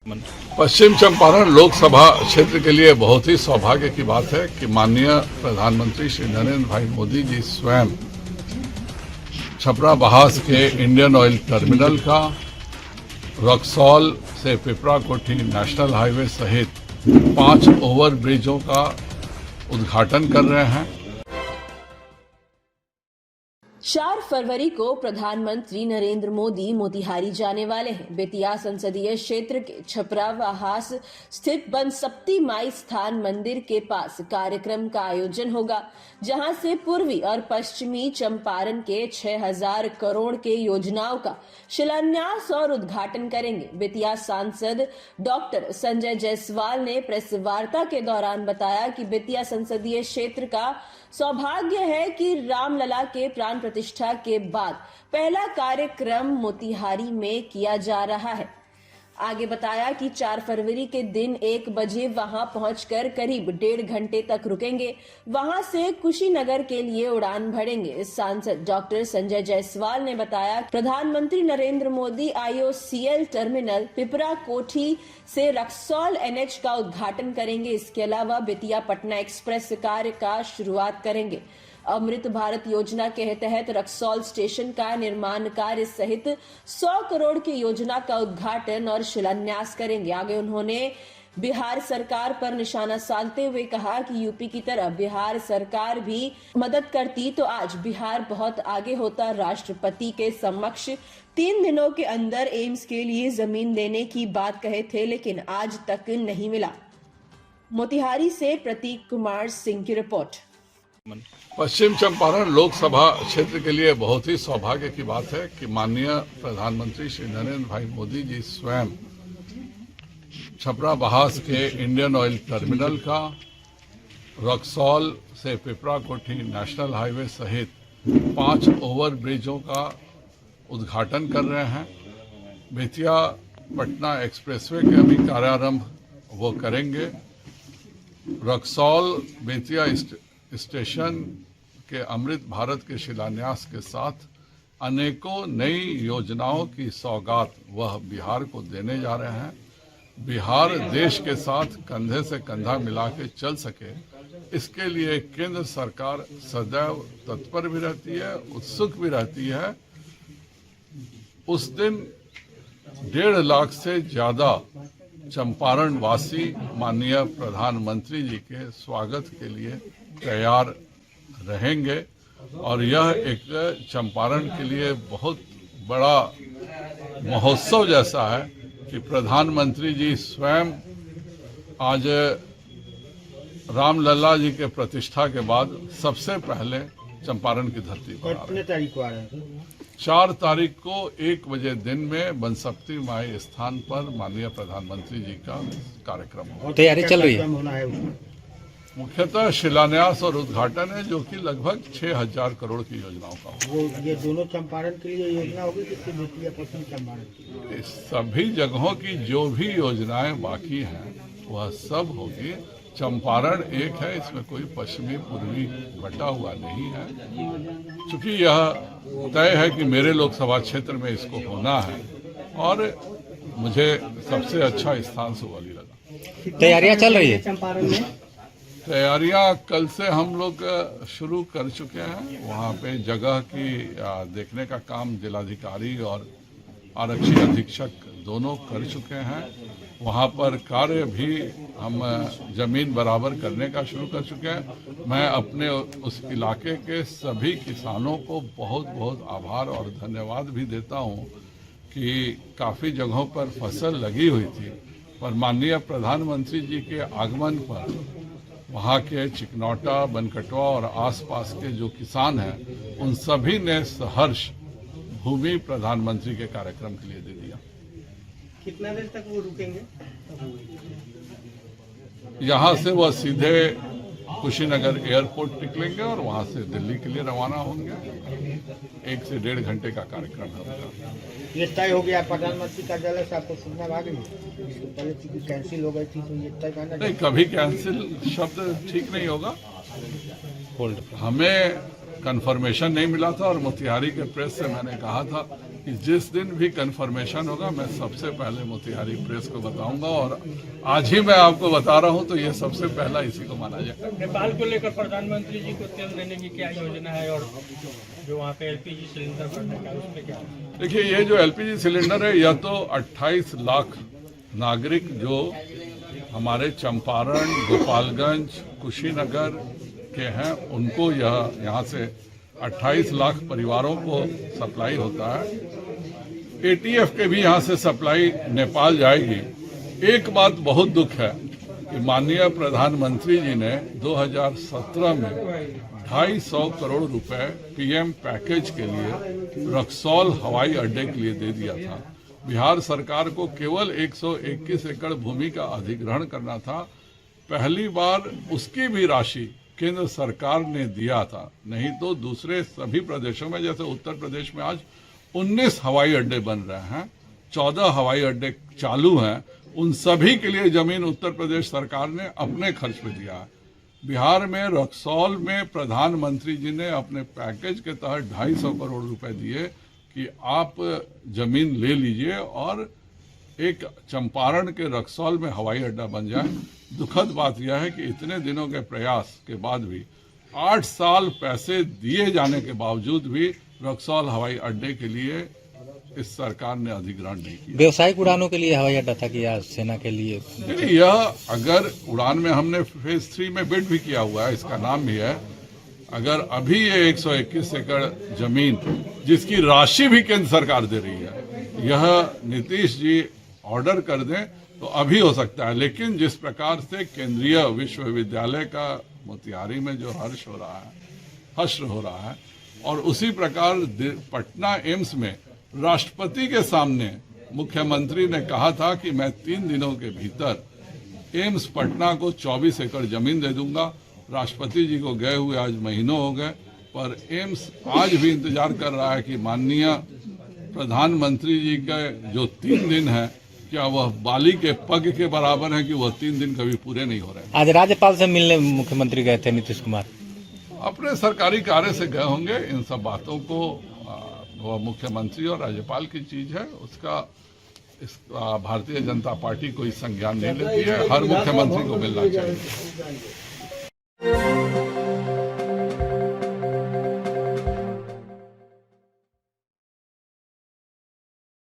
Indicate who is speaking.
Speaker 1: पश्चिम चंपारण लोकसभा क्षेत्र के लिए बहुत ही सौभाग्य की बात है कि माननीय प्रधानमंत्री श्री नरेंद्र भाई मोदी जी स्वयं छपरा बहास के इंडियन ऑयल टर्मिनल का, रक्सौल से पिपरा कोठी नेशनल हाईवे सहित 5 ओवर ब्रिजों का उद्घाटन कर रहे हैं।
Speaker 2: 4 फरवरी को प्रधानमंत्री नरेंद्र मोदी मोतिहारी जाने वाले हैं। बेतिया संसदीय क्षेत्र के छपरा बहास स्थित बनसप्ती माई स्थान मंदिर के पास कार्यक्रम का आयोजन होगा, जहां से पूर्वी और पश्चिमी चंपारण के 6000 करोड़ के योजनाओं का शिलान्यास और उद्घाटन करेंगे। बेतिया सांसद डॉक्टर संजय जायसवाल ने प्रेस वार्ता के दौरान बताया कि बेतिया संसदीय क्षेत्र का सौभाग्य है कि रामलला के प्राण प्रतिष्ठा के बाद पहला कार्यक्रम मोतिहारी में किया जा रहा है। आगे बताया कि 4 फरवरी के दिन 1 बजे वहां पहुंचकर करीब 1.5 घंटे तक रुकेंगे। वहां से कुशीनगर के लिए उड़ान भरेंगे। सांसद डॉक्टर संजय जायसवाल ने बताया प्रधानमंत्री नरेंद्र मोदी IOCL टर्मिनल पिपरा कोठी से रक्सौल NH का उद्घाटन करेंगे। इसके अलावा बेतिया पटना एक्सप्रेस कार्य का शुरुआत करेंगे। अमृत भारत योजना के तहत रक्सौल स्टेशन का निर्माण कार्य सहित 100 करोड़ की योजना का उद्घाटन और शिलान्यास करेंगे। आगे उन्होंने बिहार सरकार पर निशाना साधते हुए कहा कि यूपी की तरह बिहार सरकार भी मदद करती तो आज बिहार बहुत आगे होता। राष्ट्रपति के समक्ष 3 दिनों के अंदर एम्स के लिए जमीन देने की बात कहे थे, लेकिन आज तक नहीं मिला। मोतिहारी से प्रतीक कुमार सिंह की रिपोर्ट।
Speaker 1: पश्चिम चंपारण लोकसभा क्षेत्र के लिए बहुत ही सौभाग्य की बात है कि माननीय प्रधानमंत्री श्री नरेंद्र भाई मोदी जी स्वयं छपरा बहास के इंडियन ऑयल टर्मिनल का, रक्सौल से पिपरा कोठी नेशनल हाईवे सहित 5 ओवर ब्रिजों का उद्घाटन कर रहे हैं। बेतिया पटना एक्सप्रेसवे के अभी कार्यारंभ वो करेंगे। रक्सौल बेतिया स्टेशन के अमृत भारत के शिलान्यास के साथ अनेकों नई योजनाओं की सौगात वह बिहार को देने जा रहे हैं। बिहार देश के साथ कंधे से कंधा मिला के चल सके, इसके लिए केंद्र सरकार सदैव तत्पर भी रहती है, उत्सुक भी रहती है। उस दिन 1.5 लाख से ज्यादा चंपारण वासी माननीय प्रधानमंत्री जी के स्वागत के लिए तैयार रहेंगे और यह एक चंपारण के लिए बहुत बड़ा महोत्सव जैसा है कि प्रधानमंत्री जी स्वयं आज रामलला जी के प्रतिष्ठा के बाद सबसे पहले चंपारण की धरती पर आ रहे हैं। 4 तारीख को 1 बजे दिन में बनसप्ती माई स्थान पर माननीय प्रधानमंत्री जी का कार्यक्रम होगा।
Speaker 3: तैयारी चल रही है।
Speaker 1: मुख्यतः शिलान्यास और उद्घाटन है, जो कि लगभग 6000 करोड़ की योजनाओं का होगा।
Speaker 4: वो ये दोनों चंपारण के लिए योजना होगी कि सिर्फ बेतिया पश्चिम चंपारण के लिए?
Speaker 1: सभी जगहों की जो भी योजनाएं बाकी हैं वह सब होगी। चंपारण एक है, इसमें कोई पश्चिमी पूर्वी बटा हुआ नहीं है। चूंकि यह तय है कि मेरे लोकसभा क्षेत्र में इसको होना है और मुझे सबसे अच्छा स्थान सुगौली लगा।
Speaker 3: तैयारियां चल रही है
Speaker 4: चंपारण में।
Speaker 1: तैयारियां कल से हम लोग शुरू कर चुके हैं। वहाँ पे जगह की देखने का काम जिलाधिकारी और आरक्षी अधीक्षक दोनों कर चुके हैं। वहाँ पर कार्य भी हम जमीन बराबर करने का शुरू कर चुके हैं। मैं अपने उस इलाके के सभी किसानों को बहुत बहुत आभार और धन्यवाद भी देता हूँ कि काफ़ी जगहों पर फसल लगी हुई थी, पर माननीय प्रधानमंत्री जी के आगमन पर वहाँ के चिकनौटा, बनकटवा और आसपास के जो किसान हैं उन सभी ने सहर्ष भूमि प्रधानमंत्री के कार्यक्रम के लिए दे दिया।
Speaker 4: कितना देर तक वो रुकेंगे?
Speaker 1: यहाँ से वह सीधे कुशीनगर एयरपोर्ट निकलेंगे और वहाँ से दिल्ली के लिए रवाना होंगे। 1 से 1.5 घंटे का कार्यक्रम होगा।
Speaker 4: ये तय हो गया प्रधानमंत्री कार्यालय से, आपको सूचना आ गई? इसके पहले चूंकि कैंसिल हो गई थी तो ये तय करना
Speaker 1: नहीं, कभी कैंसिल शब्द ठीक नहीं होगा। हमें कंफर्मेशन नहीं मिला था और मोतिहारी के प्रेस से मैंने कहा था कि जिस दिन भी कंफर्मेशन होगा मैं सबसे पहले मोतिहारी प्रेस को बताऊंगा, और आज ही मैं आपको बता रहा हूं तो ये सबसे पहला इसी को माना जाएगा।
Speaker 3: नेपाल को लेकर प्रधानमंत्री जी को तेल देने की क्या योजना है, और जो वहाँ पे एलपीजी सिलेंडर भरने का उसमें क्या है?
Speaker 1: देखिए, ये जो एलपीजी सिलेंडर है, यह तो 28 लाख नागरिक जो हमारे चंपारण, गोपालगंज, कुशीनगर के हैं, उनको यह यहाँ से 28 लाख परिवारों को सप्लाई होता है। एटीएफ के भी यहाँ से सप्लाई नेपाल जाएगी। एक बात बहुत दुख है कि माननीय प्रधानमंत्री जी ने 2017 में 250 करोड़ रुपए पीएम पैकेज के लिए रक्सौल हवाई अड्डे के लिए दे दिया था। बिहार सरकार को केवल 121 एकड़ भूमि का अधिग्रहण करना था। पहली बार उसकी भी राशि केंद्र सरकार ने दिया था, नहीं तो दूसरे सभी प्रदेशों में, जैसे उत्तर प्रदेश में आज 19 हवाई अड्डे बन रहे हैं, 14 हवाई अड्डे चालू हैं, उन सभी के लिए जमीन उत्तर प्रदेश सरकार ने अपने खर्च पे दिया है। बिहार में रक्सौल में प्रधानमंत्री जी ने अपने पैकेज के तहत 250 करोड़ रुपए दिए कि आप जमीन ले लीजिए और एक चंपारण के रक्सौल में हवाई अड्डा बन जाए। दुखद बात यह है कि इतने दिनों के प्रयास के बाद भी 8 साल पैसे दिए जाने के बावजूद भी रक्सौल हवाई अड्डे के लिए इस सरकार ने अधिग्रहण नहीं किया।
Speaker 5: व्यवसायिक उड़ानों के लिए हवाई अड्डा था कि या सेना के लिए?
Speaker 1: नहीं, यह अगर उड़ान में हमने फेज 3 में बिड भी किया हुआ है, इसका नाम भी है। अगर अभी ये 121 एकड़ जमीन जिसकी राशि भी केंद्र सरकार दे रही है, यह नीतीश जी ऑर्डर कर दें तो अभी हो सकता है। लेकिन जिस प्रकार से केंद्रीय विश्वविद्यालय का मोतिहारी में जो हश्र हो रहा है, और उसी प्रकार पटना एम्स में राष्ट्रपति के सामने मुख्यमंत्री ने कहा था कि मैं 3 दिनों के भीतर एम्स पटना को 24 एकड़ जमीन दे दूंगा। राष्ट्रपति जी को गए हुए आज महीनों हो गए, पर एम्स आज भी इंतजार कर रहा है कि माननीय प्रधानमंत्री जी के जो 3 दिन है, क्या वह बाली के पग के बराबर है कि वह 3 दिन कभी पूरे नहीं हो रहे।
Speaker 5: आज राज्यपाल से मिलने मुख्यमंत्री गए थे नीतीश कुमार?
Speaker 1: अपने सरकारी कार्य से गए होंगे। इन सब बातों को वह मुख्यमंत्री और राज्यपाल की चीज है, उसका भारतीय जनता पार्टी कोई संज्ञान नहीं लेती है। हर मुख्यमंत्री को मिलना चाहिए।